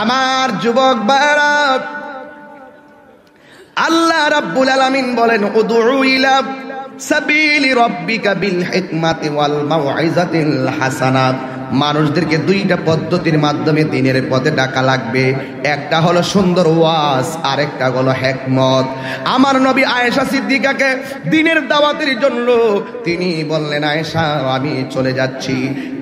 আমার যুবক ভাইরা, আল্লাহ রাব্বুল আলামিন বলেন উদউ ইলা সাবিলি রাব্বিকা বিল হিকমাতি ওয়াল মাউইজাতিল হাসানাত। মানুষদেরকে দুইটা পদ্ধতির মাধ্যমে দ্বীনের পথে ডাকা লাগবে। একটা হলো সুন্দর ওয়াজ, আরেকটা হলো হিকমত। আমার নবী আয়েশা সিদ্দিকাকে দ্বীনের দাওয়াতের জন্য তিনি বললেন, আয়েশা আমি চলে যাচ্ছি,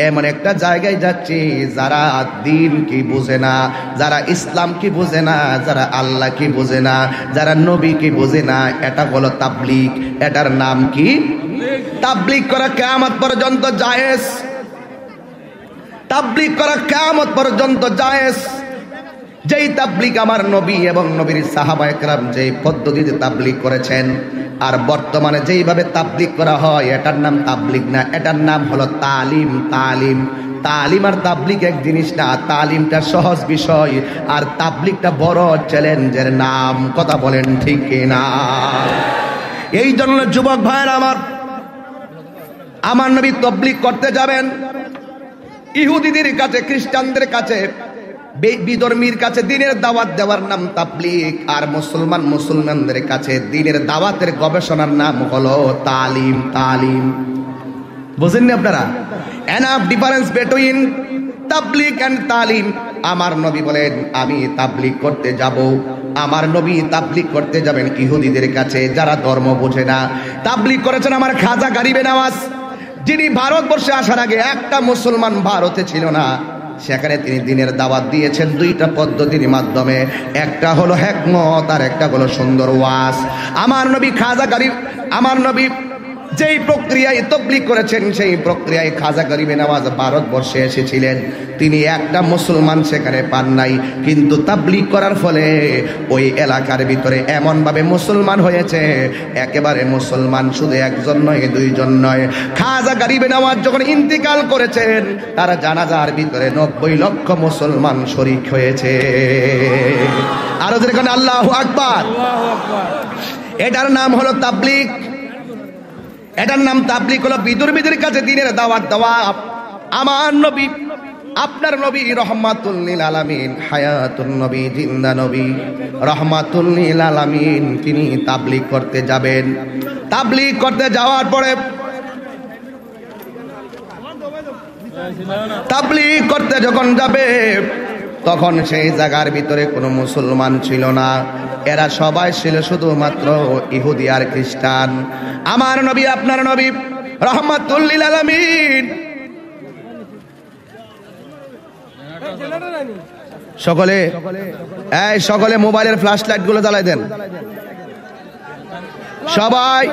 এমন একটা জায়গায় যাচ্ছি যারা দ্বীন কি বুঝে না, যারা ইসলাম কি বুঝে না, যারা আল্লাহ কি বুঝে না, যারা নবী কি বুঝে না। এটা হলো তাবলীগ। এটার নাম কি? তাবলীগ করা কিয়ামত পর্যন্ত জায়েজ। তাবলীগ করা কিয়ামত পর্যন্ত জায়েজ। যেই তাবলীগ আমার নবী এবং নবীর সাহাবায়ে কেরাম যেই পদ্ধতিতে তাবলীগ করেছেন, আর বর্তমানে যেইভাবে তাবলীগ করা হয়, এটার নাম তাবলীগ না, এটার নাম হলো তালিম। তালিম তালিম আর তাবলীগ এক জিনিস না। তালিমটা সহজ বিষয়, আর তাবলীগটা বড় চ্যালেঞ্জের নাম। কথা বলেন ঠিক কিনা? এই জন্য যুবক ভাইরা আমার নবী তাবলীগ করতে যাবেন। ইহুদিদের কাছে, খ্রিস্টানদের কাছে, বিধর্মীর কাছে দ্বীনের দাওয়াত দেওয়ার নাম তাবলীগ, আর মুসলমানদের কাছে দ্বীনের দাওয়াতের গবেষণার নাম হলো তালিম। তালিম বুঝেননি আপনারা? Enough difference between tabligh and talim. আমার নবী বলেন আমি তাবলীগ করতে যাব। আমার নবী তাবলীগ করতে যাবেন ইহুদিদের কাছে, যারা ধর্ম বোঝে না। তাবলীগ করেছেন আমার খাজা গরিবে নওয়াজ, যিনি ভারতবর্ষে আসার আগে একটা মুসলমান ভারতে ছিল না। সেখানে তিনি দ্বীনের দাওয়াত দিয়েছেন দুইটা পদ্ধতির মাধ্যমে। একটা হলো হিকমত, আর একটা হলো সুন্দর ওয়াজ। আমার নবী খাজা গরিব, আমার নবী যেই প্রক্রিয়ায় তাবলীগ করেছেন, সেই প্রক্রিয়ায় খাজা গরিবে নওয়াজ ভারতবর্ষে এসেছিলেন। তিনি একটা মুসলমান সেখানে পান নাই, কিন্তু তাবলীগ করার ফলে ওই এলাকার ভিতরে এমনভাবে মুসলমান হয়েছে, একেবারে মুসলমান শুধু একজন নয়, দুইজন নয়। খাজা গরিবে নওয়াজ যখন ইন্তিকাল করেছেন, তার জানাজার ভিতরে 90 লক্ষ মুসলমান শরীক হয়েছে। আরো যেরকম আল্লাহু আকবার। এটার নাম হলো তাবলীগ। এটার নাম তাবলীগ হলো বিধর্মীদের কাছে দ্বীনের দাওয়াত দেওয়া। আমার নবী, আপনার নবী রহমাতুল লিল আলামিন, হায়াতুন নবী, জিন্দা নবী, রহমাতুল লিল আলামিন, তিনি তাবলীগ করতে যাবেন। তাবলীগ করতে যাওয়ার পরে, তাবলীগ করতে যখন যাবে, তখন সেই জায়গার ভিতরে কোনো মুসলমান ছিল না। এরা সবাই ছিল শুধুমাত্র ইহুদি আর খ্রিস্টান। আমার নবী, আপনার নবী রহমাতুল লিল আলামিন, সকলে মোবাইলের ফ্ল্যাশ লাইট গুলো জ্বালাই দেন। সবাই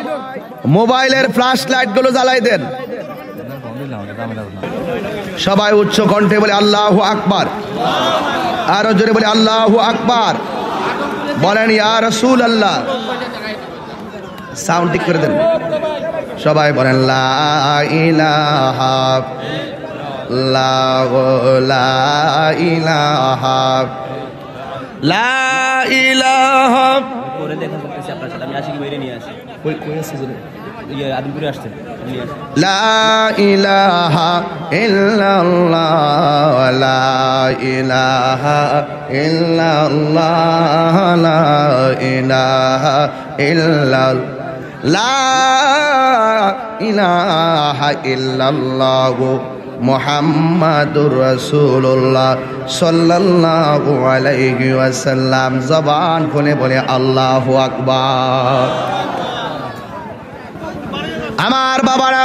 মোবাইলের ফ্ল্যাশ লাইট গুলো জ্বালাই দেন। সবাই উচ্চ কণ্ঠে বলে আল্লাহু আকবার। আরো জোরে বলে আল্লাহু আকবার। বলেন ইয়া রাসূলুল্লাহ। সাউন্ড ঠিক করে দেন। সবাই বলেন লা ইলাহা লা ইলাহা লা ইলাহা। করে দেখা করতেছি আপনার সাথে। আমি আশিকি বাইরে নিয়ে আসি। কই আছে জোরে? আদিমপুরে আসছে। লা ইলাহা ইল্লাল্লাহ, লা ইলাহা ইল্লাল্লাহ, লা ইলাহা ইল্লাল্লাহ, লা ইলাহা ইল্লাল্লাহ মুহাম্মাদুর রাসূলুল্লাহ সাল্লাল্লাহু আলাইহি ওয়াসাল্লাম। জবান খুলে বলে আল্লাহু আকবার। আমার বাবারা,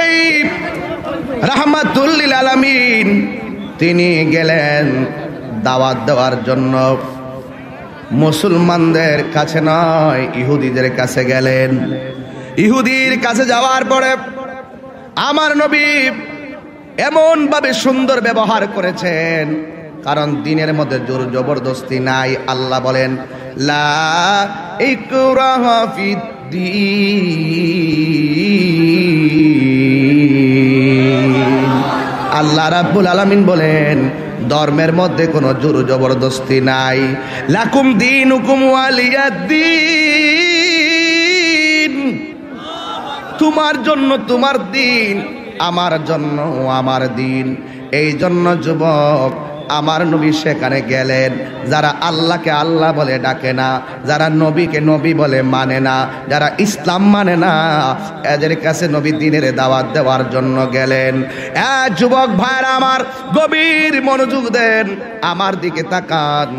এই রাহমাতুল লিল আলামিন তিনি গেলেন দাওয়াত দেওয়ার জন্য। মুসলমানদের কাছে নয়, ইহুদিদের কাছে গেলেন। ইহুদির কাছে যাওয়ার পরে আমার নবী এমন ভাবে সুন্দর ব্যবহার করেছেন, কারণ দ্বীনের মধ্যে জোর জবরদস্তি নাই। আল্লাহ বলেন লা ইকরাহা ফিদ্দীন। আল্লাহ রাব্বুল আলামিন বলেন ধর্মের মধ্যে কোনো জোর জবরদস্তি নাই। লাকুম দীনুকুম ওয়ালিয়াদ্দীন। তোমার জন্য তোমার দিন, আমার জন্য আমার দিন। এই জন্য যুবক, আমার নবী সেখানে গেলেন। যারা আল্লাহকে আল্লাহ বলে ডাকে না, যারা নবীকে নবী বলে মানে না, যারা ইসলাম মানে না, এদের কাছে নবী দ্বীনের দাওয়াত দেওয়ার জন্য গেলেন। যুবক ভাইরা আমার, গভীর মনোযোগ দেন, আমার দিকে তাকান।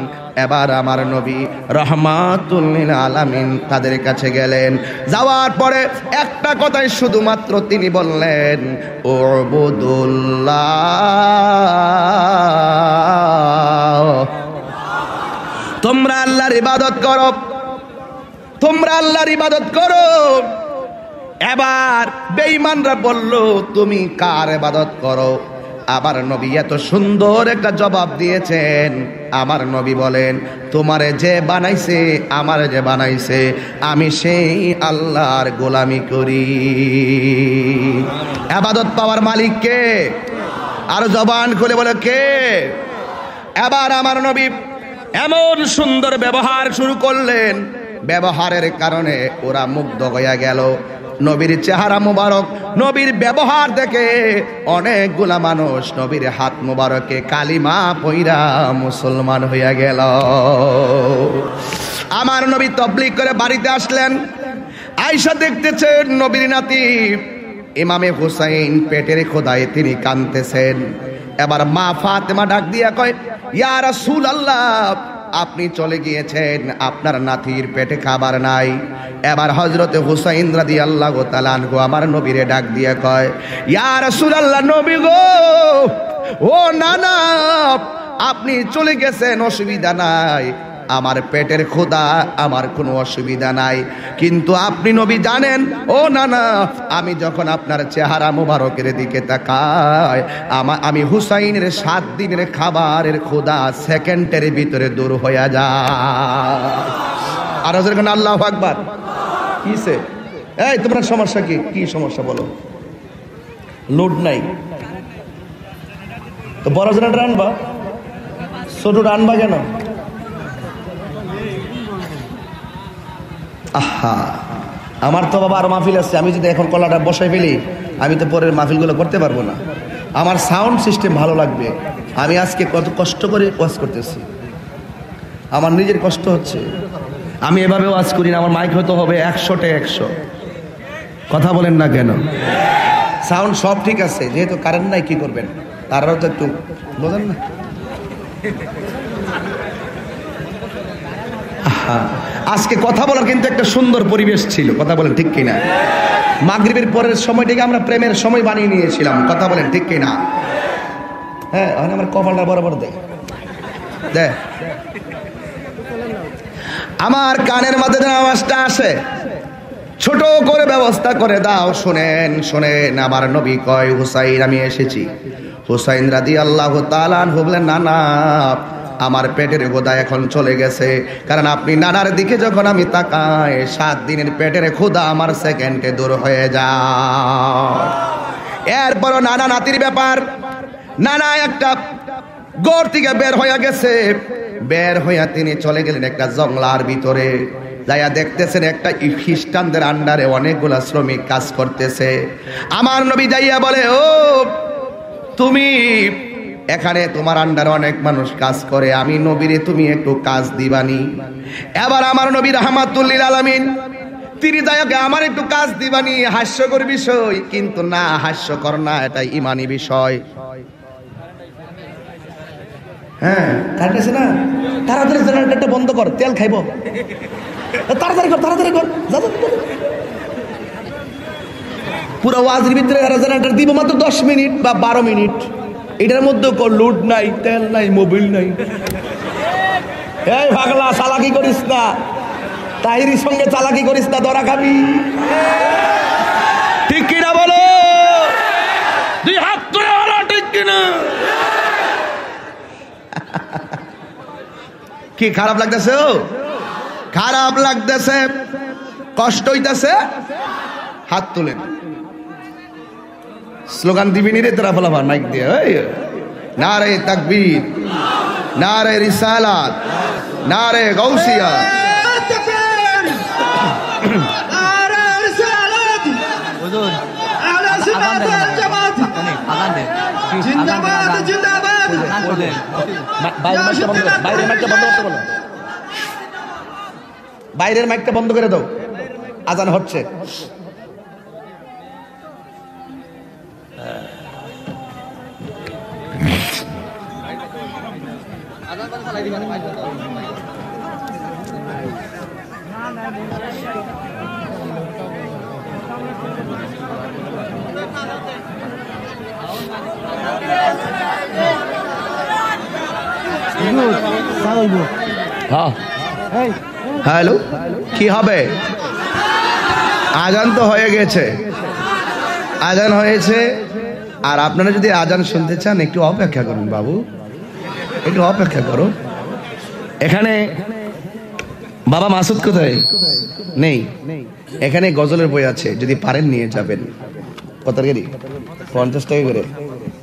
এবার আমার নবী রহমাতুল লিল আলামিন তাদের কাছে গেলেন। যাওয়ার পরে একটা কথাই শুধুমাত্র তিনি বললেন, উবুদুল্লাহ, তোমরা আল্লাহর ইবাদত করো, তোমরা আল্লাহর ইবাদত করো। এবার বেঈমানরা বলল, তুমি কার ইবাদত করো? আমার নবী এত সুন্দর একটা জবাব দিয়েছেন। আমার নবী বলেন, তোমারে যে বানাইছে, আমার যে বানাইছে, আমি সেই আল্লাহর গোলামি করি। ইবাদত পাওয়ার মালিক কে? আর জবান খুলে বলে কে? এবার আমার নবী এমন সুন্দর ব্যবহার শুরু করলেন, ব্যবহারের কারণে ওরা মুগ্ধ হয়ে গেল। নবীর চেহারা মুবারক, নবীর ব্যবহার দেখে অনেকগুলা মানুষ নবীর হাত মুবারকে কালিমা পইরা মুসলমান হইয়া গেল। আমার নবী তাবলীগ করে বাড়িতে আসলেন। আয়েশা দেখতেছেন নবীর নাতি ইমামে হুসাইন পেটের খোদায় তিনি কাঁদতেছেন। এবার মা ফাতেমা ডাক দিয়া কয়, ইয়া রাসূলুল্লাহ, আপনি চলে গিয়েছেন, আপনার নাতির পেটে খাবার নাই। এবার হযরতে হুসাইন রাদিয়াল্লাহু তাআলা আনহু আমার নবীরে ডাক দিয়ে কয়, ইয়া রাসূলুল্লাহ, নবী গো, ও নানা, আপনি চলে গেছেন, অসুবিধা নাই, আমার পেটের ক্ষুধা, আমার কোনো অসুবিধা নাই। কিন্তু আপনি নবী জানেন, ও নানা, আমি যখন আপনার চেহারা মুবারকের দিকে তাকাই, আমি হুসাইনের 7 দিনের খাবারের ক্ষুধা সেকেন্ডের ভিতরে দূর হয়ে যায়। আর যখন আল্লাহু আকবার, কিসে? এই তোমার সমস্যা কি? কি সমস্যা বলো? লোড নাই তো বড় জনটা আনবা, ছোটটা আনবা কেন? আহা, আমার তো বাবা আরো মাহফিল আছে, আমি যদি এখন কলাটা বসাই ফেলি, আমি তো পরের মাহফিলগুলো করতে পারবো না। আমার সাউন্ড সিস্টেম ভালো লাগবে। আমি আজকে কত কষ্ট করে ওয়াজ করতেছি, আমার নিজের কষ্ট হচ্ছে। আমি এভাবে ওয়াজ করি না, আমার মাইক হয়তো হবে 100-তে 100। কথা বলেন না কেন? সাউন্ড সব ঠিক আছে, যেহেতু কারেন্ট নাই কি করবেন, তারাও তো একটু বোঝেন না। আজকে কথা বলার কিন্তু একটা সুন্দর পরিবেশ ছিল, কথা বলেন ঠিক কিনা? মাগরিবের পরের সময়টাকে আমরা প্রেমের সময় বানিয়ে নিয়েছিলাম, কথা বলেন ঠিক কিনা? হ্যাঁ, আমার কপালটা বরাবর দে, আমার কানের মধ্যে যেন আওয়াজটা আসে, ছোট করে ব্যবস্থা করে দাও। শোনেন শোনেন, আমার নবী কয়, হুসাইন আমি এসেছি। হুসাইন রাদিয়াল্লাহু তাআলা আনহু বললেন, না না, আমার পেটের ক্ষুধা এখন চলে গেছে, কারণ আপনি নানার দিকে যখন আমি তাকাই, 7 দিনের পেটের ক্ষুধা আমার সেকেন্ডে দূর হয়ে যায়। এরপরও নানা নাতির ব্যাপার, নানা একটা ঘর থেকে বের হয়ে গেছে, বের হইয়া তিনি চলে গেলেন একটা জঙ্গলার ভিতরে। যাইয়া দেখতেছেন একটা খ্রিস্টানদের আন্ডারে অনেকগুলা শ্রমিক কাজ করতেছে। আমার নবী যাইয়া বলে, ও তুমি এখানে, তোমার আন্ডারে অনেক মানুষ কাজ করে, আমি নবীরে তুমি একটু কাজ দিবানি? এবার আমার নবী রাহমাতুল লিল আলামিন তিনি যাইয়া আমার একটু কাজ দিবানি? হাস্যকর বিষয়, কিন্তু না, হাস্যকর না, এটা ইমানি বিষয়। হ্যাঁ, কারেন্ট আছে না, তাড়াতাড়ি জেনারেটরটা বন্ধ কর, তেল খাইব, তাড়াতাড়ি কর, তাড়াতাড়ি কর। পুরো ওয়াজের ভিতরে জেনারেটর দিব মাত্র 10 মিনিট বা 12 মিনিট, এটার মধ্যে লোড নাই, তেল নাই, মোবিল নাই। এই পাগলা, চালাকি করিস না, তাহিরির সঙ্গে চালাকি করিস না, ধরা খাবি। ঠিক কিনা বলো? 2 হাত তুলে বলো ঠিক কিনা? কি খারাপ লাগতেছে? খারাপ লাগতেছে, কষ্ট হইতেছে? হাত তুলেন, স্লোগান দিবিনি রে তোরা ফলাফান মাইক দিয়ে, নারে তাকবীর, নারে রিসালাত, নারে গাউসিয়া। শুনেন, বাইরের মাইকটা বন্ধ করো, বাইরের মাইকটা বন্ধ করতে বলো, বাইরের মাইকটা বন্ধ করে দাও, আজান হচ্ছে। হ্যালো, কি হবে? আজান তো হয়ে গেছে, আজান হয়েছে। আর আপনারা যদি আজান শুনতে চান একটু অপেক্ষা করুন বাবু, একটু অপেক্ষা করো। এখানে বাবা মাসুদ কোথায়? নেই। এখানে গজলের বই আছে, যদি পারেন নিয়ে যাবেন। কত করে? 50 টাকা করে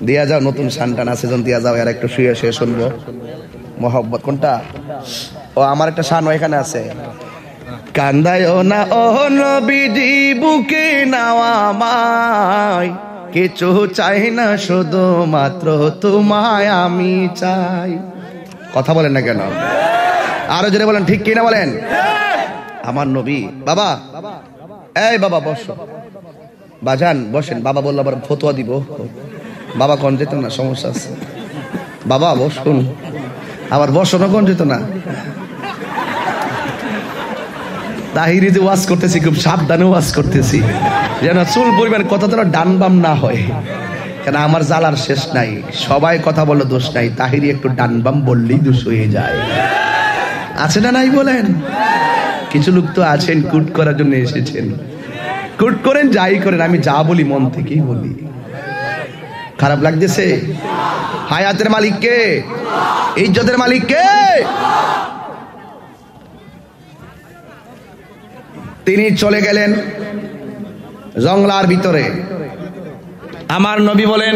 দিয়া যাও। নতুন সানটান আছে, যখন দিয়া যাও। আর একটু শুয়ে শুয়ে শুনবো মোহাব্বত। কোনটা? ও আমার একটা শান এখানে আছে। কান্দায়ও না ও নবীজি, বুকে নাওয়া আমায়, কিছু চাই না শুধু মাত্র তোমায় আমি চাই। কথা বলেন না কেন? আরো জোরে বলেন, ঠিক কিনা বলেন? আমার নবী। বাবা, এই বাবা বসো, বাজান বসেন। বাবা বললো আবার ফতোয়া দিব। বাবা কোন যেত না, সমস্যা আছে। বাবা বসুন, আবার বসনো কোন যেত না। তাহিরি যে ওয়াজ করতেছি, খুব সাবধানে ওয়াজ করতেছি, যেন চুল পরিমাণ কথা যেন ডান বাম না হয়। কেন আমার জ্বালার শেষ নাই। সবাই কথা বললে দোষ নাই, তাহিরি একটু ডান বাম বললেই দোষ হয়ে যায়। আছে না নাই বলেন? কিছু লোক তো আছেন কুট করার জন্য এসেছেন। কুট করেন, যাই করেন, আমি যা বলি মন থেকেই বলি। খারাপ লাগতেছে? হায়াতের মালিক কে? ইজ্জতের মালিক কে? তিনি চলে গেলেন জংলার ভিতরে। আমার নবী বলেন,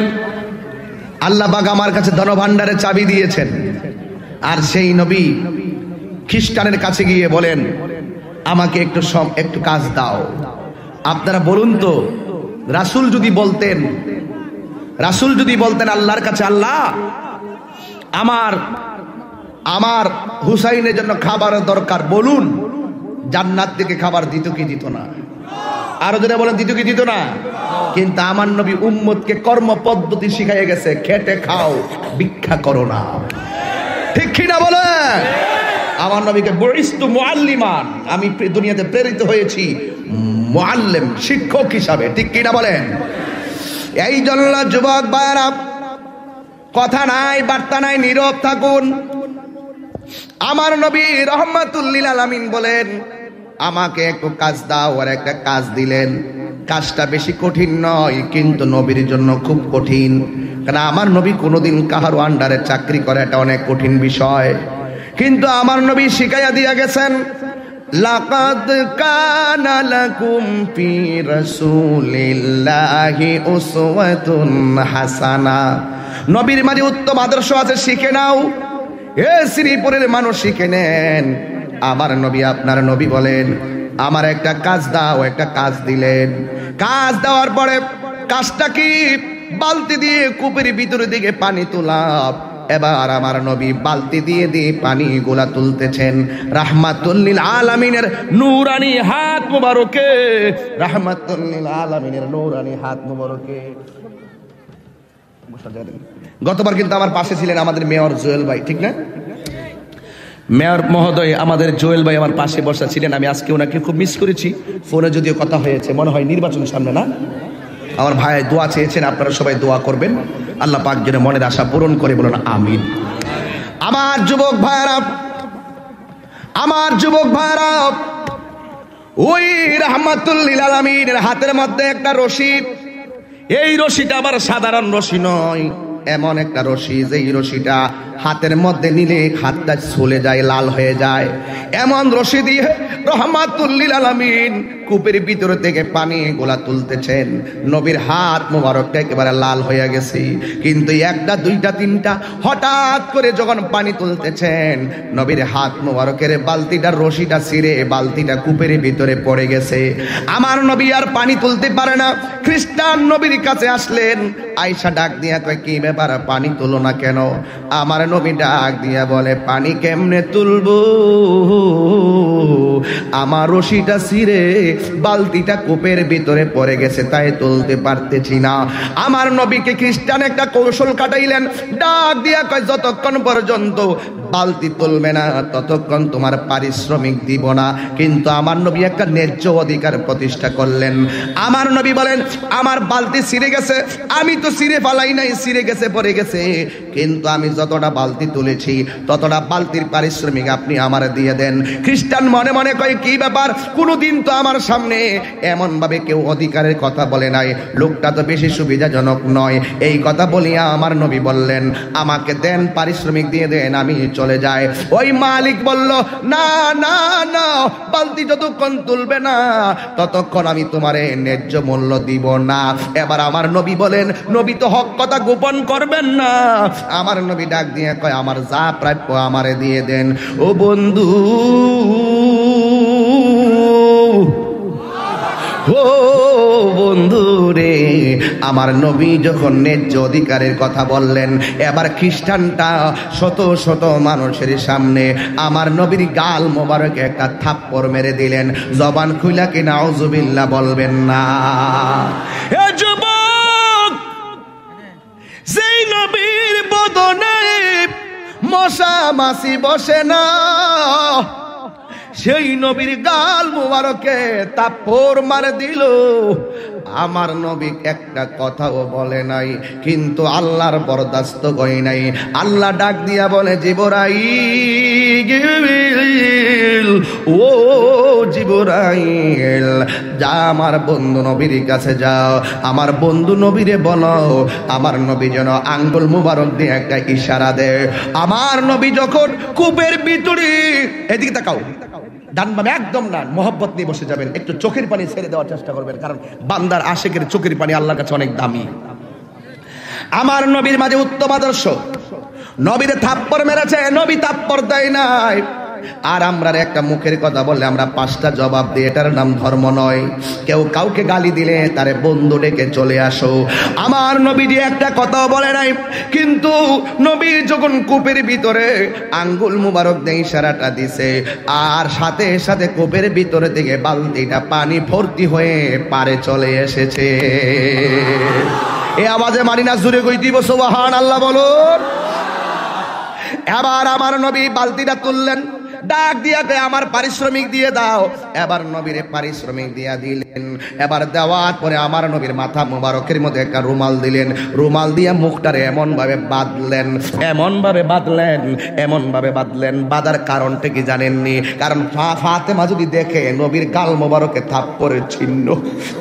আল্লাহ পাক আমার কাছে ধনভাণ্ডারের চাবি দিয়েছেন। আর সেই নবী খ্রিস্টানের কাছে গিয়ে বলেন, আমাকে একটু কাজ দাও। আপনারা বলুন তো, রাসূল যদি বলতেন আল্লাহর কাছে, আল্লাহ আমার হুসাইনের জন্য খাবারের দরকার, বলুন, জান্নাত থেকে খাবার দিত কি দিত না? আরো যেটা বলেন, দিত কি দিত না? কিন্তু আমার নবী উম্মতকে কর্ম পদ্ধতি শিখাইয়ে গেছে, খেটে খাও, ভিক্ষা করো না। ঠিক কি না বলেন? আমার নবীকে বুইস্তু মুআল্লিমান, আমি দুনিয়াতে প্রেরিত হয়েছি মুআল্লিম, শিক্ষক হিসাবে। ঠিক কি না বলেন? এই জন্য যুবক ভাইরা, কথা নাই বার্তা নাই, নীরব থাকুন। আমার নবী রাহমাতুল লিল আলামিন বলেন, আমাকে একটু কাজ দাও। আর একটা কাজ দিলেন। কাজটা বেশি কঠিন নয়, কিন্তু নবীর জন্য খুব কঠিন। কারণ আমার নবী কোনোদিন কাহারও আন্ডারে চাকরি করে, এটা অনেক কঠিন বিষয়। কিন্তু আমার নবী শিখাইয়া দিয়া গেছেন, লাকাদ কানা লাকুম ফি রাসূলিল্লাহি উসওয়াতুন হাসানা। নবীর মাঝে উত্তম আদর্শ আছে, শিখে নাও। এ শ্রীপুরের মানুষ শিখে নেন। আমার নবী, আপনার নবী বলেন, আমার একটা কাজ দাও। একটা কাজ দিলেন। কাজ দেওয়ার পরে কাজটা কি? বালতি দিয়ে কূপের ভিতরের দিকে পানি তোলা। এবার আমার নবী বালতি দিয়ে পানি গোলা তুলতেছেন। রাহমাতুল লিল আলামিনের নূরানি হাত মুবারকে, রাহমাতুল লিল আলামিনের নূরানি হাত মুবারকে। গতবার কিন্তু আমার পাশে ছিলেন আমাদের মেয়র জুয়েল ভাই, ঠিক না? মেয়র মহোদয় আমাদের জুয়েল ভাই আমার পাশে বসা ছিলেন। আমি আজকে ওনাকে খুব মিস করেছি। ফোনে যদিও কথা হয়েছে, মনে হয় নির্বাচন সামনে না? আমার ভাই দোয়া চেয়েছেন, আপনারা সবাই দোয়া করবেন, আল্লাহ পাক যেন মনের আশা পূরণ করে, বলুন আমিন। আমার যুবক ভাইরা, ওই রাহমাতুল লিল আলামিনের হাতের মধ্যে একটা রশি। এই রশিটা আবার সাধারণ রশি নয়, এমন একটা রশি যেই রশিটা হাতের মধ্যে নিলে হাতটা চলে যায়, লাল হয়ে যায়। এমন রশি দিয়ে রহমাতুল লিল আলামিন কূপের ভিতর থেকে পানি গোলা তুলতেছেন। নবীর হাত মোবারকটা একেবারে লাল হয়ে গেছে, কিন্তু একটা দুইটা তিনটা হঠাৎ করে যখন পানি তুলতেছেন নবীর হাত মোবারকের বালতিটার রশিটা ছিঁড়ে বালতিটা কূপের ভিতরে পড়ে গেছে। আমার নবী আর পানি তুলতে পারে না। খ্রিস্টান নবীর কাছে আসলেন, আয়েশা ডাক দিয়া কয় কি ব্যাপার, পানি তুলো না কেন? আমার নবী ডাক দিয়া বলে পানি কেমনে তুলবো, আমার রশিটা ছিঁড়ে বালতিটা কূপের ভিতরে পড়ে গেছে, তাই তুলতে পারতেছি না। আমার নবীকে খ্রিস্টান একটা কৌশল কাটাইলেন, ডাক দিয়া কয় যতক্ষণ পর্যন্ত বালতি তুলবে না ততক্ষণ তোমার পারিশ্রমিক দিব না। কিন্তু আমার নবী একটা ন্যায্য অধিকার প্রতিষ্ঠা করলেন। আমার নবী বলেন আমার বালতি ছিঁড়ে গেছে, আমি তো ছিঁড়ে ফালাই নাই, ছিঁড়ে গেছে পড়ে গেছে, কিন্তু আমি যতটা বালতি তুলেছি ততটা বালতির পারিশ্রমিক আপনি আমার দিয়ে দেন। খ্রিস্টান মনে মনে কয় কি ব্যাপার, কোনোদিন তো আমার সামনে এমন ভাবে কেউ অধিকারের কথা বলে নাই, লোকটা তো বেশি সুবিধাজনক নয়। এই কথা বলিয়া আমার নবী বললেন আমাকে দেন, পারিশ্রমিক দিয়ে দেন, আমি চলে যাই। ওই মালিক বলল না না না, বালতি যতক্ষণ তুলবে না ততক্ষণ আমি তোমারে ন্যায্য মূল্য দিব না। এবার আমার নবী বলেন, নবী তো হক কথা গোপন করবেন না। আমার নবী ডাক দিয়ে কয় আমার যা প্রাপ্য আমারে দিয়ে দেন। ও বন্ধু, ও বন্ধু রে, আমার নবী যখন ন্যায্য অধিকারের কথা বললেন, এবার খ্রিস্টানটা শত শত মানুষের সামনে আমার নবীর গাল মোবারকে একটা থাপ্পড় মেরে দিলেন। জবান খুইলা কি নাউজুবিল্লাহ বলবেন না? এ যুবক, যেই নবীর বদনে মশা মাছি বসে না, সেই নবীর গাল মুবারকে থাপ্পড় মার দিল। আমার নবী একটা কথাও বলে নাই, কিন্তু আল্লাহর বরদাস্ত কই নাই। আল্লাহ ডাক দিয়া বলে জিবরাইল, ও জিবরাইল, যা আমার বন্ধু নবীর কাছে যাও, আমার বন্ধু নবীরে বলো আমার নবী যেন আঙ্গুল মুবারক দিয়ে একটা ইশারা দেয়। আমার নবী যখন কূপের ভিতরে, এদিকে তাকাও, ডান বামে একদম না, মহব্বত নিয়ে বসে যাবেন, একটু চোখের পানি ছেড়ে দেওয়ার চেষ্টা করবেন, কারণ বান্দার আশিকের চোখের পানি আল্লাহর কাছে অনেক দামি। আমার নবীর মাঝে উত্তম আদর্শ। নবীরে থাপ্পড় মেরেছে, নবী থাপ্পড় দেয় নাই। আর আমরা একটা মুখের কথা বললে আমরা পাঁচটা জবাব দিই, এটার নাম ধর্ম নয়। কেউ কাউকে গালি দিলে তারে বন্ধু ডেকে চলে আসো। আমার নবীজি একটা কথাও বলে নাই, কিন্তু নবী যখন কূপের ভিতরে আঙ্গুল মুবারক দিয়ে ইশারাটা দিছে, আর সাথে সাথে কূপের ভিতরে থেকে বালতিটা পানি ভর্তি হয়ে পারে চলে এসেছে। এই আওয়াজে মানি না জুড়ে কই দিব সুবহানাল্লাহ বলুন। এবার আমার নবী বালতিটা তুললেন, ডাক দিয়া আমার পারিশ্রমিক দিয়ে দাও। এবার নবীরে পারিশ্রমিক দিয়া দিলেন। এবার দেওয়ার পরে আমার নবীর মাথা মুবারকের মধ্যে একটা রুমাল দিলেন, রুমাল দিয়ে মুখটারে এমন ভাবে বাঁধলেন, এমন ভাবে বাঁধলেন, এমন ভাবে বাঁধলেন। বাঁধার কারণটা কি জানেননি? কারণ ফাতেমা যদি দেখে নবীর গাল মুবারকে থাপ্পড়ের চিহ্ন,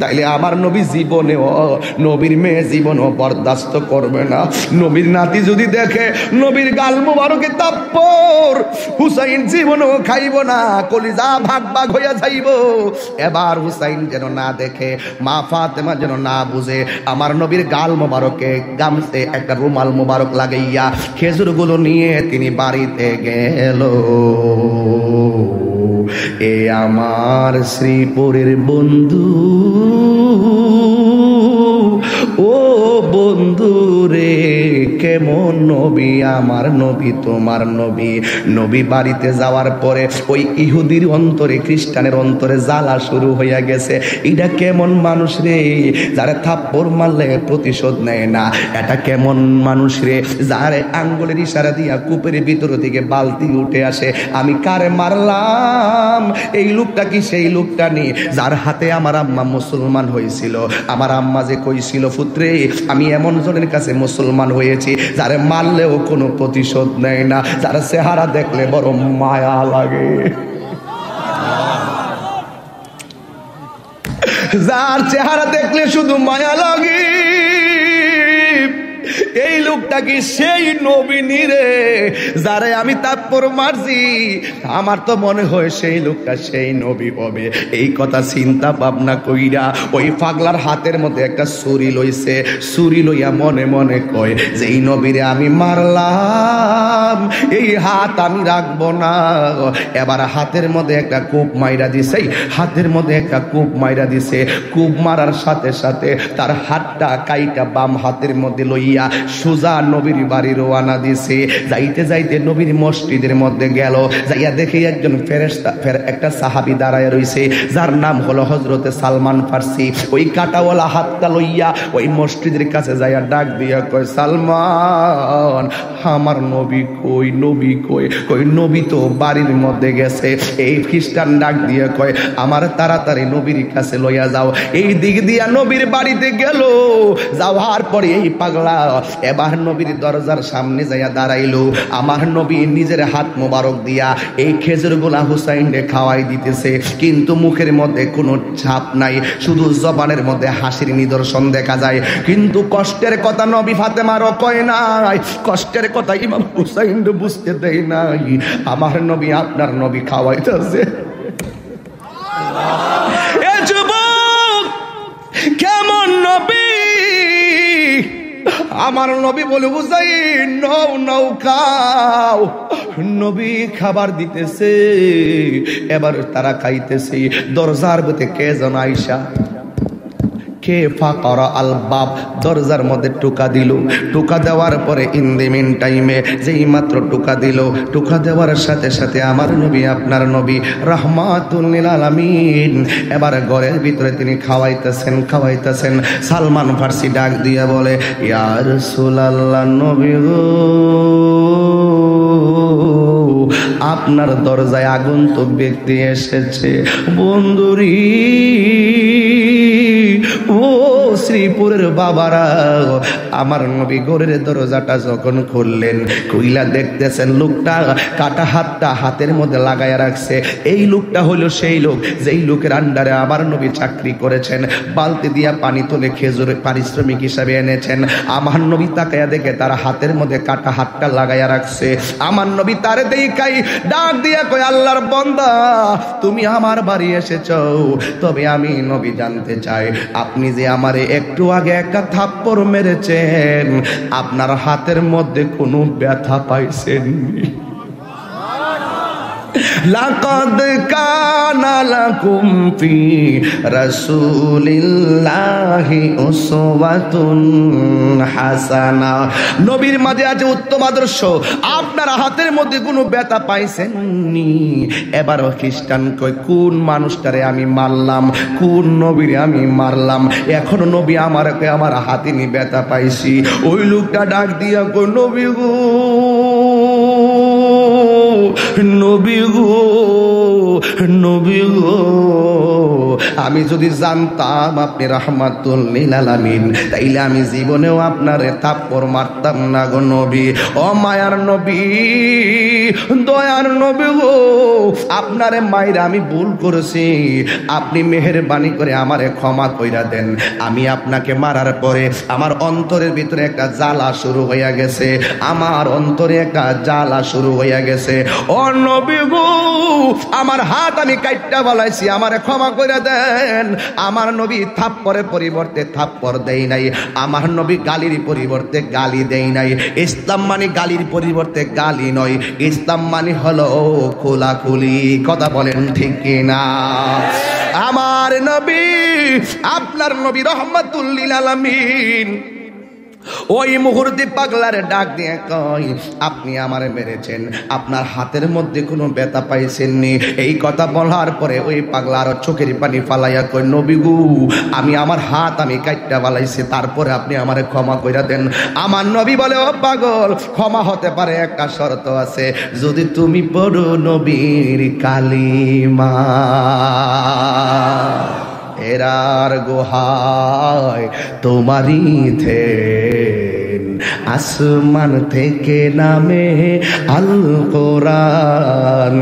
তাইলে আমার নবী জীবনেও, নবীর মেয়ে জীবনেও বরদাস্ত করবে না। নবীর নাতি যদি দেখে নবীর গাল মুবারকে থাপ্পড়, হুসাইন জীবনেও খাইব না, কলিজা ভাগ ভাগ হইয়া যাইব। এবার হুসাইন যেন না দেখে, মা ফাতেমা যেন না বুঝে, আমার নবীর গাল মোবারকে গামছে একটা রুমাল মোবারক লাগাইয়া খেজুরগুলো নিয়ে তিনি বাড়িতে গেল। এ আমার শ্রীপুরের বন্ধু, ও বন্ধু রে, কেমন নবী আমার নবী, তোমার নবী। নবী বাড়িতে যাওয়ার পরে ওই ইহুদির অন্তরে, খ্রিস্টানের অন্তরে জ্বালা শুরু হইয়া গেছে। এটা কেমন মানুষ রে, যারা থাপ্পড় মারলে প্রতিশোধ নেয় না? এটা কেমন মানুষ রে, যারে আঙ্গুলের ইশারা দিয়া কূপের ভিতর থেকে বালতি উঠে আসে? আমি কারে মারলাম? এই লোকটা কি সেই লোকটা নেই যার হাতে আমার আম্মা মুসলমান হয়েছিল? আমার আম্মা যে কইছিল, পুত্রে আমি এমন জনের কাছে মুসলমান হয়েছি যারে মারলেও কোনো প্রতিশোধ নেয় না, যারা চেহারা দেখলে বড় মায়া লাগে, যার চেহারা দেখলে শুধু মায়া লাগে। এই লোকটা কি সেই নবী রে যারে আমি তাপ্পর মারছি? আমার তো মনে হয় সেই লোকটা সেই নবী হবে। এই কথা চিন্তা ভাবনা কইরা ওই পাগলার হাতের মধ্যে একটা ছুরি লইছে, ছুরি লইয়া মনে মনে কয় যে এই নবীরে আমি মারলাম, এই হাত আমি রাখবো না। এবার হাতের মধ্যে একটা কূপ মাইরা দিছে, হাতের মধ্যে একটা কূপ মাইরা দিছে। কূপ মারার সাথে সাথে তার হাতটা কাইটা বাম হাতের মধ্যে লইয়া সোজা নবীর বাড়ি রওনা দিছে। যাইতে যাইতে নবীর মসজিদের মধ্যে গেল, যাইয়া দেখে একজন ফেরেশতা একটা সাহাবী দাঁড়ায় রইছে, যার নাম হলো হযরতে সালমান ফার্সি। ওই কাটাওয়ালা হাতটা লইয়া ওই মসজিদের কাছে যাইয়া ডাক দিয়া কয়, সালমান, আমার নবী কই? নবী কই? কই নবী তো বাড়ির মধ্যে গেছে। এই খ্রিস্টান ডাক দিয়ে কয়, আমার তাড়াতাড়ি নবীর কাছে লইয়া যাও। এই দিক দিয়া নবীর বাড়িতে গেল। যাওয়ার পরে এই পাগলা এবার নবীর দরজার সামনে যাইয়া দাঁড়াইলো। আমার নবী নিজের হাত মোবারক দিয়া এই খেজুরগুলা হুসাইনকে খাওয়াই দিতেছে, কিন্তু মুখের মধ্যে কোনো ছাপ নাই, শুধু জবানের মধ্যে হাসির নিদর্শন দেখা যায়। কিন্তু কষ্টের কথা নবী ফাতেমারও কয় নাই, কষ্টের কথা ইমাম হুসাইন বুঝতে দেয় নাই। আমার নবী আপনার নবী খাওয়াইতেছে। এ যুবক, কেমন নবী? আমার নবী বলে, হুসাইন নও নও খাও। নবী খাবার দিতেছে, এবার তারা খাইতেছে। দরজার ভিতরে কে যেন আইসা, কে ফাকারা আল বাব, দরজার মধ্যে টোকা দিল। টোকা দেওয়ার পরে ইন দি মিন টাইমে যেই মাত্র টোকা দিল, টোকা দেওয়ার সাথে সাথে আমার নবী আপনার নবী রাহমাতুল লিল আলামিন এবার ঘরের ভিতরে তিনি খাওয়াইতেছেন। সালমান ফার্সি ডাক দিয়া বলে, ইয়া রাসূলুল্লাহ, নবী গো, আপনার দরজায় আগন্তুক ব্যক্তি এসেছে। বন্ধুরি, ও শ্রীপুরের বাবারা, আমার নবী ঘরের দরজাটা যখন খুললেন, খুইলা দেখতেছেন লোকটা কাটা হাতটা হাতের মধ্যে লাগাইয়া রাখছে। এই লোকটা হলো সেই লোক যেই লোকের আন্ডারে আমার নবী চাকরি করেছেন। বালতি দিয়া পানি তুলে খেজুর পারিশ্রমিক হিসাবে এনেছেন। আমার নবী তাকায়া দেখে তার হাতের মধ্যে কাটা হাতটা লাগাইয়া রাখছে। আমার নবী তারে দেখাই ডাক দিয়া কয়, আল্লাহর বান্দা, তুমি আমার বাড়ি এসেছো, তবে আমি নবী জানতে চাই, আপনি যে আমারে একটু আগে একটা থাপ্পড় মেরেছেন, আপনার হাতের মধ্যে কোনো ব্যথা পাইছেন? লাকাদ কানা লাকুম ফি রাসূলিল্লাহি উসওয়াতুন হাসানা। নবীর মাঝে আছে উত্তম আদর্শ, আপনার হাতের মধ্যে কোনো ব্যথা পাইছেননি? এবার খ্রিস্টান কয়, কোন মানুষটারে আমি মারলাম, কোন নবীরে আমি মারলাম? এখন নবী আমার হাতে নি ব্যথা পাইছি। ওই লোকটা ডাক দিয়া কয়, নবী গো, নবী গো, নবী গো, আমি যদি জানতাম আপনি রাহমাতুল লিল আলামিন, তাইলে আমি জীবনেও আপনারে থাপ্পড় মারতাম না গো নবী। ও মায়ার নবী, দয়ার নবী গো, আপনারে মাইরা আমি ভুল করেছি, আপনি মেহেরবানি করে আমারে ক্ষমা কইরা দেন। আমি আপনাকে মারার পরে আমার অন্তরের ভিতরে একটা জ্বালা শুরু হইয়া গেছে, আমার অন্তরে একটা জ্বালা শুরু হইয়া গেছে। ও নবী গো, আমার হাত আমি কাইট্টা বলাইছি, আমারে ক্ষমা কইরা দেন। আমার নবী থাপ্পড়ের পরিবর্তে থাপ্পড় দেই নাই, আমার নবী গালির পরিবর্তে গালি দেই নাই। ইসলাম মানে গালির পরিবর্তে গালি নয়, ইসলাম মানে হলো খোলাখুলি। কথা বলেন ঠিক কিনা? আমার নবী আপনার নবী রাহমাতুল লিল আলামিন ওই মুহূর্তে পাগলার ডাক দিয়ে কয়, আপনি আমারে মেরেছেন, আপনার হাতের মধ্যে কোনো ব্যথা পাইছেননি? এই কথা বলার পরে ওই পাগলা আরো চোখের পানি ফালাইয়া কয়, নবী গো, আমি আমার হাত আমি কাইট্টা বালাইছি, তারপরে আপনি আমারে ক্ষমা কইরা দেন। আমার নবী বলে, ও পাগল, ক্ষমা হতে পারে, একটা শর্ত আছে, যদি তুমি পড়ো নবীর কালিমা। হেরার গুহায় তোমারই থেন, আসমান থেকে নামে আল কোরআন।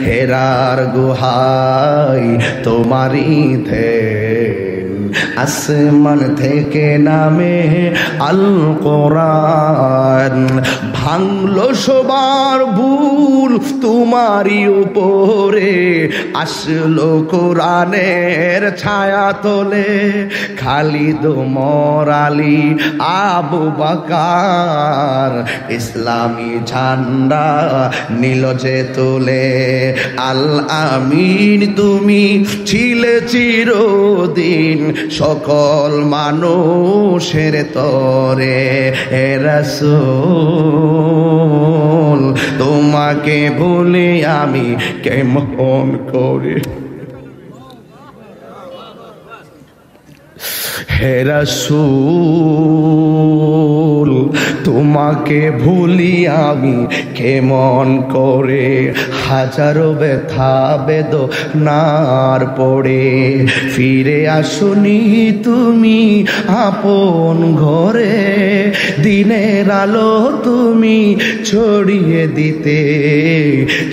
হেরার গুহায় তোমারই থেন, আসমান থেকে নামে আল কোরআন, ভাঙলো সবার ভুল তোমারই উপরে, আসলো কোরআনের ছায়া তোলে, খালিদ ওমর আলী আবু বকর ইসলামী ঝান্ডা নীল যে তোলে। আল আমিন তুমি ছিলে চিরদিন সকল মানুষের তরে, হে রাসূল তোমাকে ভুলে আমি কেমন করে, হে রাসূল তোমাকে ভুলি আমি কেমন করে, হাজারো ব্যথা বেদনার পড়ে ফিরে আসুনি তুমি আপন ঘরে, দিনের আলো তুমি ছড়িয়ে দিতে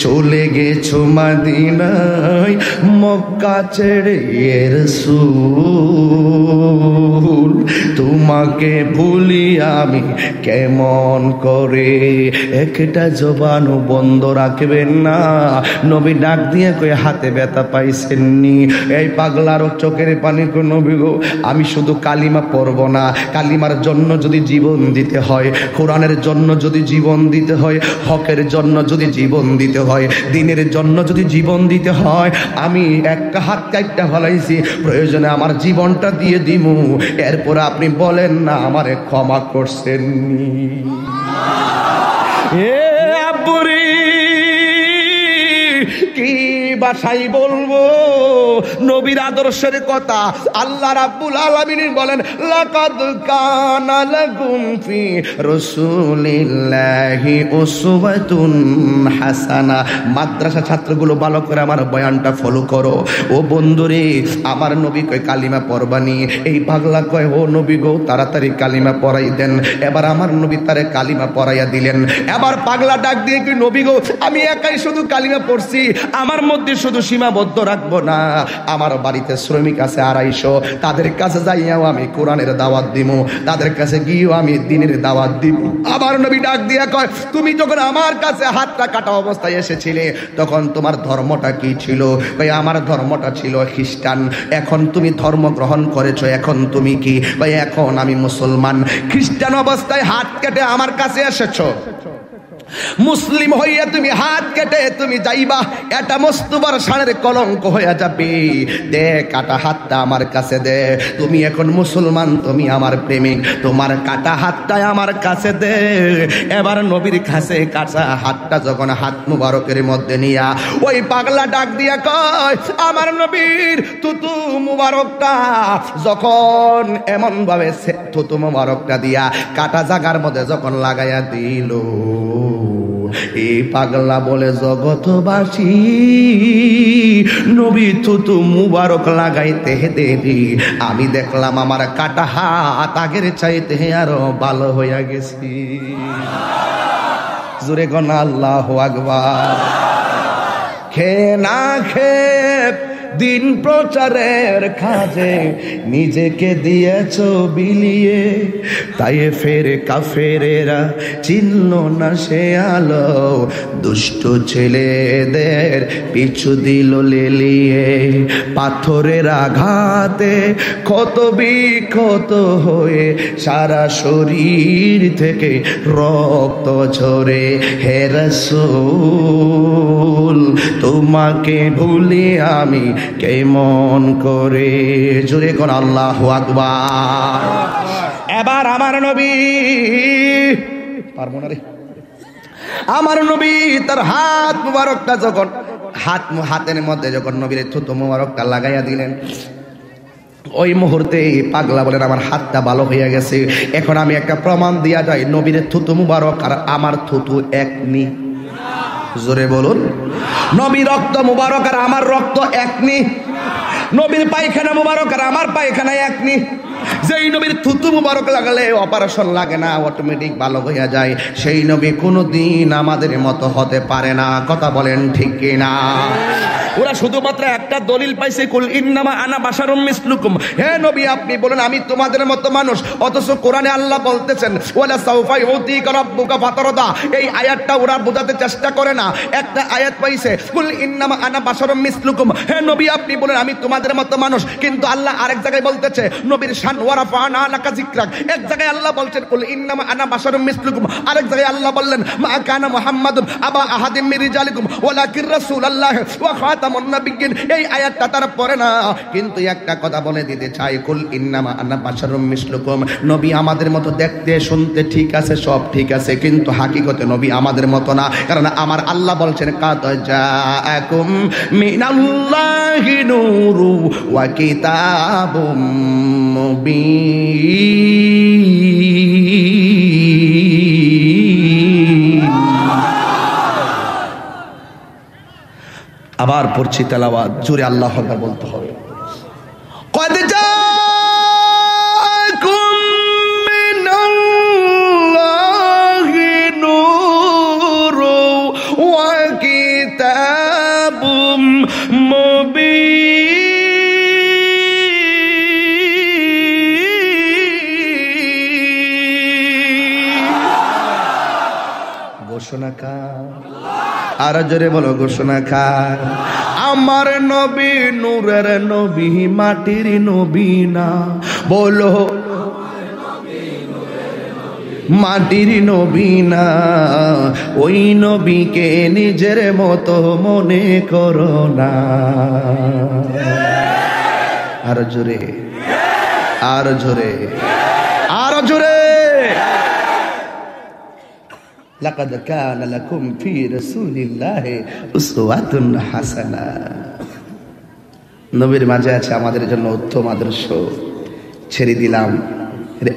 চলে গেছো মদিনায় মক্কা ছেড়ে, হে রাসূল তোমাকে ভুলি আমি কেমন করে। একটা জবানও বন্ধ রাখবেন না। নবী ডাক দিয়ে কয়ে হাতে ব্যথা পাইছেননি, এই পাগলার চোখের পানি কো নবী গো, আমি শুধু কালিমা পড়ব না, কালিমার জন্য যদি জীবন দিতে হয়, কোরআনের জন্য যদি জীবন দিতে হয়, হকের জন্য যদি জীবন দিতে হয়, দিনের জন্য যদি জীবন দিতে হয়, আমি একটা হাত কাটটা ফলাইছি, প্রয়োজনে আমার জীবনটা দিয়ে দিমু, এরপরে আপনি বলেন না আমারে ক্ষমা করছেননি। এ আব্বুরি কি ভাষাই বলবো নবীর আদর্শের কথা। আল্লাহ রাব্বুল আলামিন বলেন, লাকাদ কানা লাকুম ফি রাসূলিল্লাহি উসওয়াতুন হাসানা। মাদ্রাসা ছাত্রগুলো ভালো করে আমার বয়ানটা ফলো করো। ও বন্ধুরে, আমার নবী কয় কালিমা পড়বানি, এই পাগলা কয় ও নবী গো তাড়াতাড়ি কালিমা পড়াই দেন। এবার আমার নবী তারে কালিমা পড়াইয়া দিলেন। এবার পাগলা ডাক দিয়ে কি, নবী গো আমি একাই শুধু কালিমা পড়ছি, আমার মধ্যে শুধু সীমাবদ্ধ রাখবো না, আমার বাড়িতে শ্রমিক আছে 250, তাদের কাছে যাইয়াও আমি কোরআনের দাওয়াত দিব, তাদের কাছে গিয়েও আমি দ্বীনের দাওয়াত দিব। আবার নবী ডাক দিয়া কয়, তুমি যখন আমার কাছে হাতটা কাটা অবস্থায় এসেছিলে তখন তোমার ধর্মটা কি ছিল? ভাই আমার ধর্মটা ছিল খ্রিস্টান, এখন তুমি ধর্ম গ্রহণ করেছো, এখন তুমি কি? ভাই এখন আমি মুসলমান। খ্রিস্টান অবস্থায় হাত কেটে আমার কাছে এসেছো, মুসলিম হইয়া তুমি হাত কেটে তুমি যাইবা, এটা মস্তুবার সানের কলঙ্ক হইয়া যাবে। দে কাটা হাতটা আমার কাছে দে, তুমি এখন মুসলমান, তুমি আমার প্রেমিক, তোমার কাটা হাতটা আমার কাছে দে। এবার নবীর কাছে কাঁচা হাতটা যখন হাত মুবারকের মধ্যে নিয়া ওই পাগলা ডাক দিয়া কয়, আমার নবীর থুতু মুবারকটা যখন এমন ভাবে থুতু মুবারকটা দিয়া কাটা জায়গার মধ্যে যখন লাগাইয়া দিল, এই পাগলা বলে, জগতবাসী নবী থুতু মুবারক লাগাইতে দেরি আমি দেখলাম আমার কাটা হাত আগের চাইতে আরো ভালো হইয়া গেছি। জোরে কোন আল্লাহু আকবার। খে না খে দিন প্রচারের কাজে নিজেকে দিয়েছ বিলিয়ে, তাই ফের কাফেরেরা চিনল না সে আলো, দুষ্ট ছেলেদের পিছু দিল লেলিয়ে। পাথরের আঘাতে ক্ষত বিক্ষত হয়ে সারা শরীর থেকে রক্ত ঝরে, হে রাসূল তোমাকে ভুলি আমি কেমন করে। জোরে কোন আল্লাহু আকবার। এবার আমার নবী, পারবো না রে, আমার নবী তার হাত মুবারকটা যখন হাতের মধ্যে যখন নবীর থুতু মুবারকটা লাগাইয়া দিলেন, ওই মুহূর্তে পাগলা বলেন আমার হাতটা ভালো হয়ে গেছে। এখন আমি একটা প্রমাণ দিয়া যাই, নবীর থুতু মুবারক আর আমার থুতু এক নি। জোরে বলুন, নবীর রক্ত মুবারক আর আমার রক্ত এক নি। নবীর পায়খানা মুবারক আর আমার পায়খানা এক নি। যেই নবীর থুতু মুবারক লাগালে অপারেশন লাগে না, অটোমেটিক ভালো হইয়া যায়, সেই নবী কোনোদিন আমাদের মতো হতে পারে না। কথা বলেন ঠিক কিনা? ওরা শুধুমাত্র একটা দলিল পাইছে, কুল ইন্নামা আনা বাশারুম মিসলুকুম, হে নবী আপনি বলেন আমি তোমাদের মতো মানুষ। অথচ কোরআনে আল্লাহ বলতেছেন ওয়ালা সাউফা ইউতিকা রাব্বুকা ফাতারদা, এই আয়াতটা ওরা বোঝাতে চেষ্টা করে না। একটা আয়াত পাইছে কুল ইন্নামা আনা বাশারুম মিসলুকুম, হে নবী আপনি বলেন আমি তোমাদের মতো মানুষ, কিন্তু আল্লাহ আরেক জায়গায় বলতেছে নবীর শান ওয়া রাফা'না লাকা যিকরাক। এক জায়গায় আল্লাহ বলছেন কুল ইন্নামা আনা বাশারুম মিসলুকুম, আরেক জায়গায় আল্লাহ বললেন মা কানা মুহাম্মাদুন আবা আহাদিম মির রিজালিকুম ওয়ালাকিন রাসূলুল্লাহ ওয়া খাতামুন নাবিয়্যিন। এই আয়াতটা তারা পড়ে না, কিন্তু একটা কথা বলে দিতে চাই, কুল ইন্নামা আনা বাশারুম মিসলুকুম, নবী আমাদের মতো দেখতে শুনতে ঠিক আছে, সব ঠিক আছে, কিন্তু হাকিকতে নবী আমাদের মতো না। কারণ আমার আল্লাহ বলছেন কাদ জাআকুম মিনাল্লাহি নূরু ওয়া কিতাবুম মুবিন। আবার পড়ছি তেলাওয়াত, জোরে আল্লাহু আকবার বলতে হবে। قد جاءكم من الله نور وكتاب مبين। ঘোষণাকার, আর জোরে বলো ঘোষণাকার। আমার নবী নূরের নবী, মাটির নবী না, বলো মাটির নবী না, ওই নবীকে নিজের মতো মনে করো না। আর জোরে, আর জোরে, আর জোরে। লাকাদ কানা লাকুম ফি রাসূলিল্লাহি উসওয়াতুন হাসানা, নবীর মাঝে আছে আমাদের জন্য উত্তম আদর্শ। ছেড়ে দিলাম।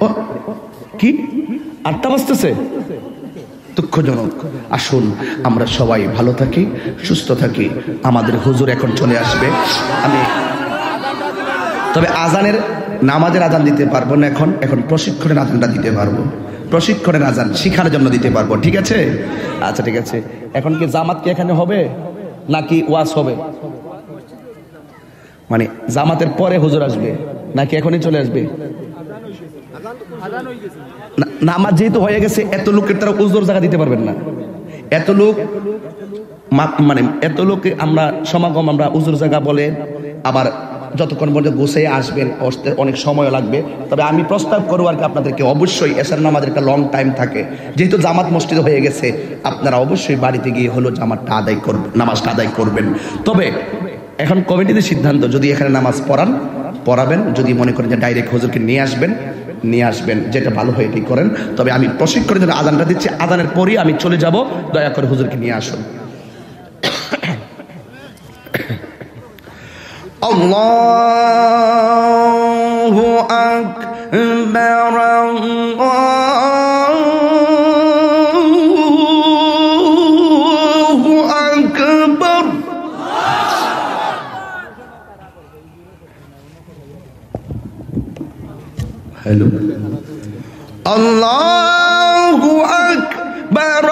ও কি 8টা বাজতেছে, দুঃখজনক। আসুন আমরা সবাই ভালো থাকি, সুস্থ থাকি। আমাদের হুজুর এখন চলে আসবে। আমি তবে আজানের নামাজের আজান দিতে পারবো না, এখন প্রশিক্ষণের আজানটা দিতে পারবো। প্রশিক্ষণের আজান শিখার জন্য দিতে পারবো, ঠিক আছে? আচ্ছা ঠিক আছে। এখন কি জামাত কি এখানে হবে নাকি ওয়াজ হবে? মানে জামাতের পরে হুজুর আসবে নাকি এখনই চলে আসবে? নামাজ যেহেতু হয়ে গেছে, এত লোকের তারা হুজুর জায়গা দিতে পারবেন না। এত লোক মানে এত লোক আমরা সমাগম, আমরা হুজুর জায়গা বলে আবার যতক্ষণ পর্যন্ত গুছিয়ে আসবেন অনেক সময় লাগবে। তবে আমি প্রস্তাব করবো আর কি আপনাদেরকে, অবশ্যই এশার নামাজের একটা লং টাইম থাকে। যেহেতু জামাত মসজিদ হয়ে গেছে, আপনারা অবশ্যই বাড়িতে গিয়ে হলো জামাতটা আদায় করবেন, নামাজটা আদায় করবেন। তবে এখন কমিটিতে সিদ্ধান্ত, যদি এখানে নামাজ পড়াবেন, যদি মনে করেন যে ডাইরেক্ট হুজুরকে নিয়ে আসবেন, যেটা ভালো হয় এটাই করেন। তবে আমি প্রশিক্ষণের জন্য আজানটা দিচ্ছি, আজানের পরেই আমি চলে যাব। দয়া করে হুজুরকে নিয়ে আসুন। আল্লাহু আকবার, আল্লাহু আকবার। হ্যালো, আল্লাহু আকবার,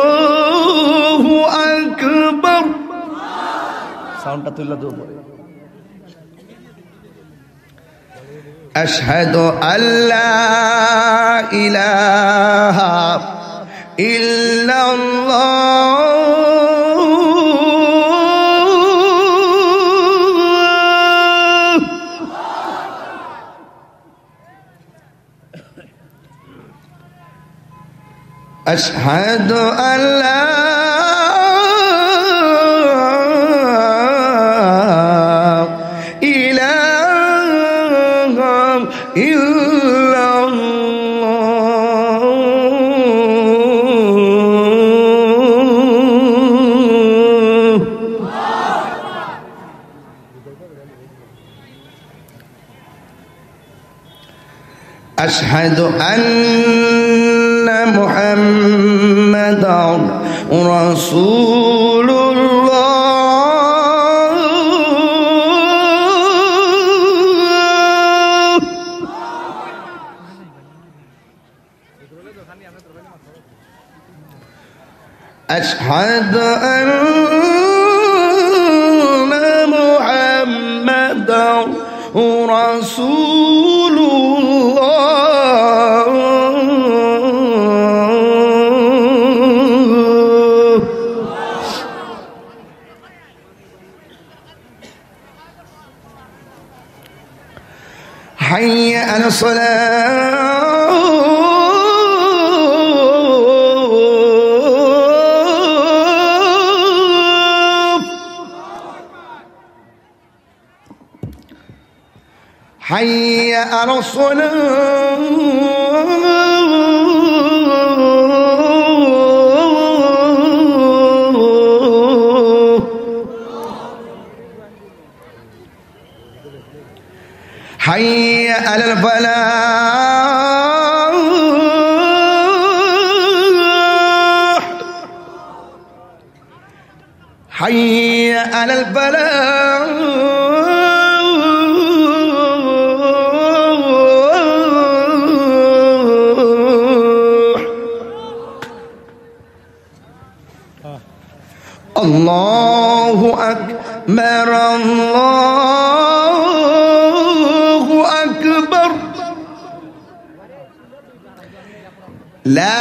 আল্লাহু আকবার। সাউন্ডটা তুলে দাও পরে। আশহাদু আল্লা ইলাহা ইল্লাল্লাহ أشهد أن لا إله إلا الله أشهد أن محمد رسول الله আশহাদু আন্না মুহাম্মাদার রাসূলুল্লাহ হাইয়া আলাস সালাহ হাইয়া আলাস সালাহ حي على الفلاح حي على الفلاح الله أكبر الله أكبر لا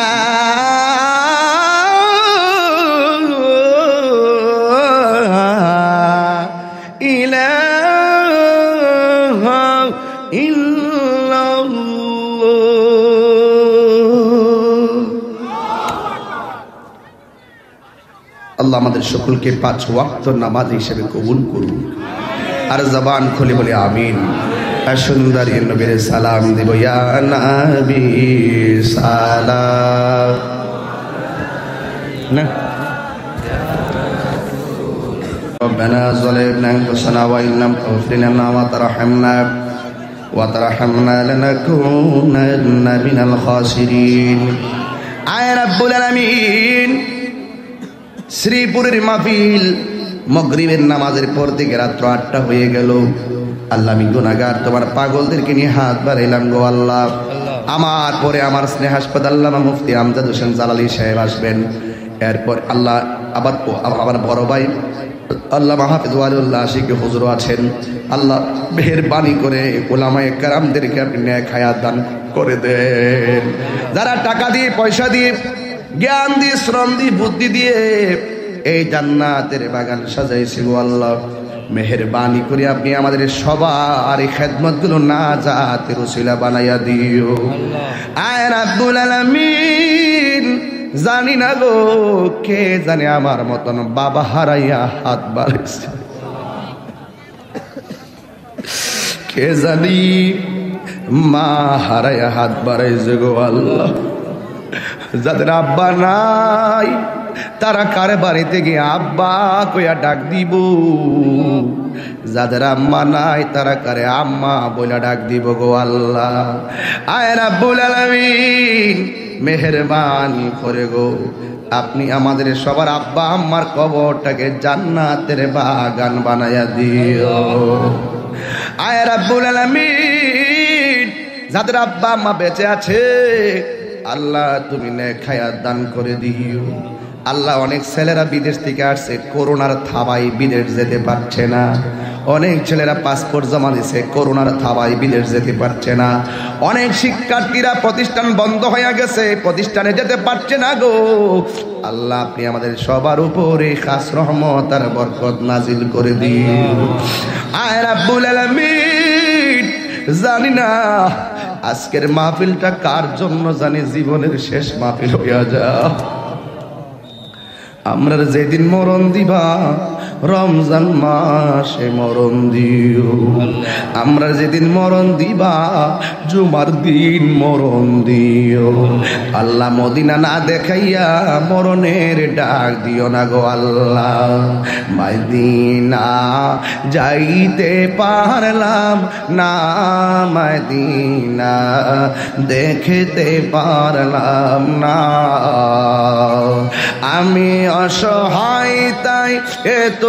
إله إلا আল্লাহ আমাদের সকলকে 5 ওয়াক্ত নামাজ হিসেবে কবুল করুন আর জবান খুলে বলে আমিন। সুন্দরী নবীর সালাম দিব ইয়া নবী সালাম না ربنا ظلمنا أنفسنا وإن لم تغفر لنا وترحمنا لنكونن من الخاسرين আয় রব্বুল আলামিন। শ্রীপুরের মাহফিল মাগরিবের নামাজের পর থেকে রাত 8টা হয়ে গেল। আল্লাহ আমি গুনাহগার তোমার পাগলদেরকে নিয়ে হাত বাড়াইলাম গো আল্লাহ। আমার পরে আমার স্নেহ হাসপাত আল্লামা মুফতি আমজাদ হোসেন জালালি সাহেব আসবেন। এরপর আল্লাহ আবার বড় ভাই আল্লামা হাফেজ ওয়ালিউল্লাহ আশিক হুজুর আছেন। আল্লাহ মেহেরবানি করে উলামায়ে কেরামদেরকে আপনি নেক হায়াত দান করে দেন। যারা টাকা দিয়ে পয়সা দিয়ে জ্ঞান দিয়ে শ্রম দিয়ে বুদ্ধি দিয়ে এই জান্নাতের বাগান সাজাইছে গো আল্লাহ, মেহেরবানি করে আপনি আমাদের সবার এই খেদমতগুলো নাজাতের ওসিলা বানাইয়া দিও আয় রাব্বুল আলামিন। জানি না গো কে জানে আমার মতন বাবা হারাইয়া হাত বাড়াইছে, কে জানি মা হারাইয়া হাত বাড়াইছে গো আল্লাহ। যাদের আব্বা নাই তারা কারে বাড়িতে গিয়ে আব্বা কইয়া ডাক দিব, যাদের আম্মা নাই তারা কারে আম্মা বইলা ডাক দিব গো আল্লাহ। আয় রাব্বুল আলামিন মেহেরবানি করে গো আপনি আমাদের সবার আব্বা আম্মার কবরটাকে জান্নাতের বাগান বানায়া দিও। আয় রাব্বুল আলামিন যাদের আব্বা আম্মা বেঁচে আছে আল্লাহ তুমি নেক হায়াত দান করে দিও। আল্লাহ অনেক ছেলেরা বিদেশ থেকে আসছে, করোনার থাবায় বিদেশ যেতে পারছে না। অনেক ছেলেরা পাসপোর্ট জমা দিছে, করোনার থাবায় বিদেশ যেতে পারছে না। অনেক শিক্ষার্থীরা প্রতিষ্ঠান বন্ধ হয়ে গেছে, প্রতিষ্ঠানে যেতে পারছে না গো আল্লাহ আপনি আমাদের সবার উপরে খাস রহমত আর বরকত নাজিল করে দিও। আয় রাব্বুল আলামিন জানি না আজকের মাহফিলটা কার জন্য জানি জীবনের শেষ মাহফিল হইয়া যা। আমরা যেদিন মরণ দিবা রমজান মাসে মরণ দিও, আমরা যেদিন মরণ দিবা জুমার দিন মরণ দিও। আল্লাহ মদিনা না দেখাইয়া মরণের ডাক দিও না গো আল্লাহ। মদিনা যাইতে পারলাম না, মদিনা দেখতে পারলাম না, আমি অসহায় তাই এত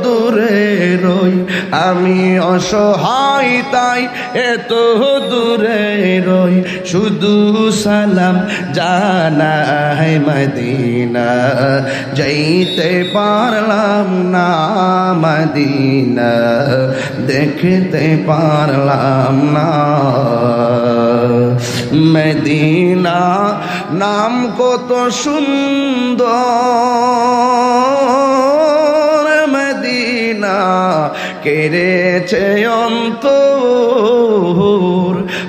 দূরে রই, আমি অসহায় তাই এত দূরে রই, শুধু সালাম জানাই মদিনা, যাইতে পারলাম না মদিনা, দেখতে পারলাম না মদিনা। নাম কত সুন্দর মদিনা, কেড়েছে অন্তর,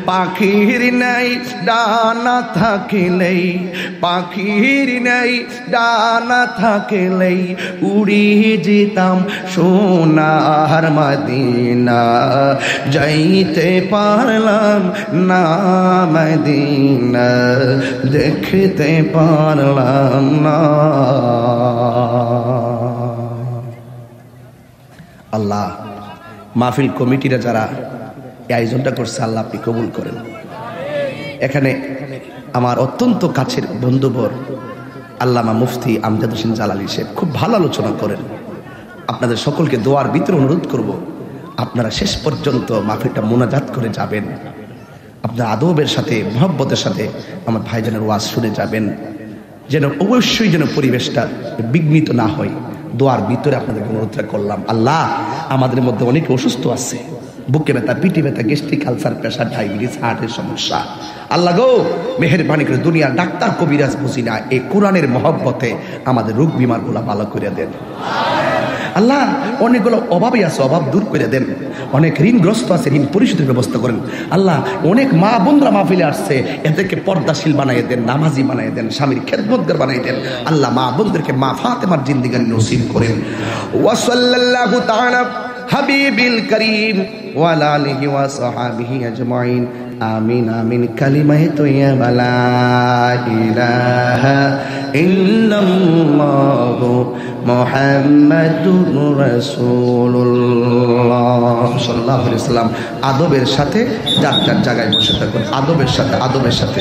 পাখির নাই ডানা থাকিলেই, পাখির নাই ডানা থাকিলেই উড়িয়ে যেতাম সোনার মদিনা, যাইতে পারলাম না মদিনা, দেখতে পারলাম না। আল্লাহ মাহফিল কমিটিরা যারা এই আয়োজনটা করছে, আল্লাহ আপনি কবুল করেন। এখানে আমার অত্যন্ত কাছের বন্ধুবর আল্লামা মুফতি আমজাদ হোসেন জালালী সাহেব খুব ভালো আলোচনা করেন। আপনাদের সকলকে দোয়ার ভিতরে অনুরোধ করব, আপনারা শেষ পর্যন্ত মাহফিলটা মোনাজাত করে যাবেন, আপনার আদবের সাথে মহব্বতের সাথে আমার ভাইজানের ওয়াজ শুনে যাবেন, যেন অবশ্যই যেন পরিবেশটা বিঘ্নিত না হয়। দোয়ার ভিতরে আপনাদের অনুরোধটা করলাম। আল্লাহ আমাদের মধ্যে অনেকে অসুস্থ আছে, বুকে ব্যথা, পিঠে ব্যথা, গ্যাস্ট্রিক, আলসার, প্রেশার, ডায়াবেটিস, হার্টের সমস্যা। আল্লাহ গো মেহেরবানি করে দুনিয়ার ডাক্তার কবিরাজ বুঝি না, এই কোরআনের মহব্বতে আমাদের রোগ বিমারগুলো ভালো করে দেন। আল্লাহ অনেকগুলো অভাবই আছে, অভাব দূর করে দেন। অনেক ঋণগ্রস্ত আছে, ঋণ পরিশোধের ব্যবস্থা করেন। আল্লাহ অনেক মা বোনরা মাহফিলে আসছে, এদেরকে পর্দাশীল বানাইয়ে দেন, নামাজি বানাইয়ে দেন, স্বামীর খেদমতগার বানাই দেন। আল্লাহ মা বোনদেরকে মা ফাতেমার জিন্দেগানি নসিব করেন। ওয়া সাল্লাল্লাহু তাআলা হাবিবিল করিম ওয়া আলা আলিহি ওয়া সাহবিহি আজমাইন। আমিন আমিন। কালিমায়ে তৈয়্যিবা লা ইলাহা ইল্লাল্লাহু মুহাম্মাদুর রাসূলুল্লাহ সাল্লাল্লাহু আলাইহি ওয়াসাল্লাম। আদবের সাথে যার যার জায়গায় বসে থাকুন, আদবের সাথে, আদবের সাথে।